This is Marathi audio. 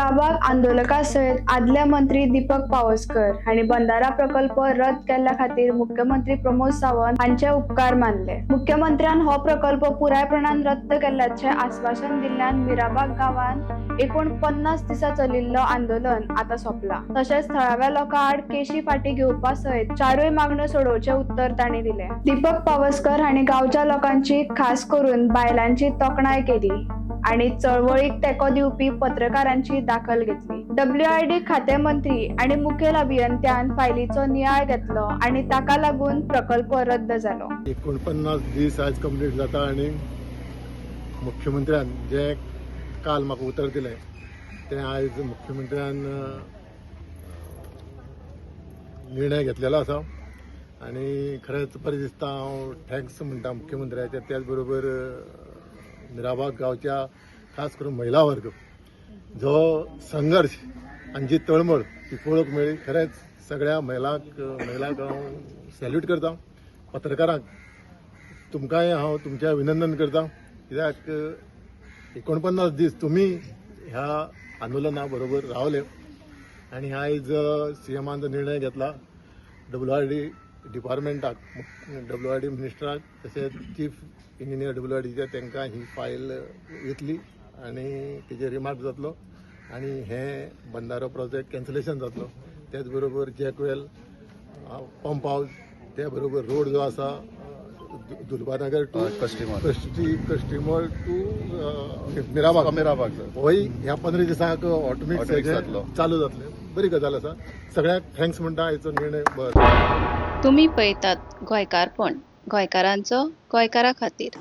मिराबाग आंदोलका सयत आदले मंत्री दीपक पावसकर हांणी बंधारा प्रकल्प रद्द केल्ल्या खातीर मुख्यमंत्री प्रमोद सावंत हांचे उपकार मानले। मुख्यमंत्र्यान हो प्रकल्प पुरायपणान रद्द केल्ल्याचे आश्वासन दिल्ल्यान मिराबाग गावात एकूण 50 दिसा चलिल्लो आंदोलन आता सोंपला। तशेंच थळाव्या लोकां आड केशी फाटी घेवपा सयत चारूय मागण्यो सोडोवचे उत्तर तांणी दिले। दीपक पावसकर हांणी गांवच्या लोकांची खास करून बायलांची तोखणाय केली आणि चळवळीक तेको दिवपी पत्रकारांची दाखल घेतली। WID खाते मंत्री आणि मुखेल अभियंत्यान फायलीचो नियाळ घेतलो आणि ताका लागून प्रकल्प रद्द जालो। 49 दीस आज कंप्लीट जाता आणि मुख्यमंत्र्यान जे काल म्हाका उतर दिलें ते आज मुख्यमंत्र्यान निर्णय घेतलेलो आसा आणि खरेंच बरें दिसता। हांव थँक्स म्हणटा मुख्यमंत्र्याचे, त्याच बरोबर मिराबाग गांवच्या खास करून महिला वर्ग जो संघर्ष आणि जी तळमळ ती पळोवंक मेळ्ळी। खरेंच सगळ्या महिलांक हांव सॅल्यूट करता। पत्रकारांक तुमकांय हांव तुमचें अभिनंदन करता, कित्याक 49 दीस तुमी ह्या आंदोलना बरोबर रावले आणि आयज CMान जो निर्णय घेतला WID डिपार्टमेंटाक, WID मिनिस्टराक तशेंच चीफ इंजिनियर WIDचे तांकां ही फायल येतली आणि तेजेर रिमार्क जातलो आणि हे बंधारो प्रोजेक्ट कॅन्सलेशन जातलो। त्याच बरोबर जॅकवेल पंप हावस, त्या बरोबर रोड जो आसा दुलबानगर टू कस्टिमोळ टू मिराबाग होय ह्या 15 दिसांक ऑटोमॅटीक चालू जातले। बरी गजाल आसा। सगळ्यांक थँक्स म्हणटा, हाचो निर्णय बरो। तुम्ही पळयतात गोंयकारपण, गोंयकारांचो गोंयकारा खातीर।